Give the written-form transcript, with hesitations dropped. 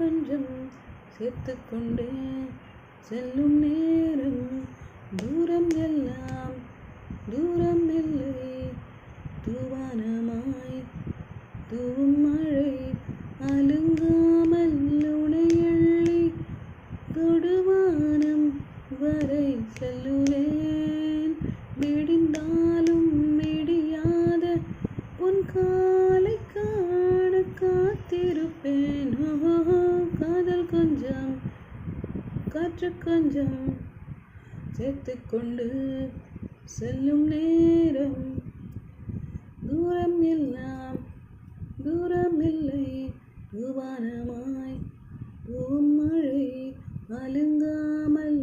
கொஞ்சம் சேர்த்துக்கொண்டே செல்லும் நேரம் தூரம் எல்லாம் தூரம் இல்லை தூவானமாய் தூவும் மழை அலுங்காமல் உனையள்ளி தொடுவானம் வரை செல்லுவேன் விடிந்தாலும் விடியாத உன் காலை காண காத்திருப்பேன் காதல் கொஞ்சம் காற்று கொஞ்சம் சேர்த்துக்கொண்டு செல்லும் நேரம் தூரம் எல்லாம் தூரம் இல்லை தூவானமாய் தூவும் மழை அலுங்காமல்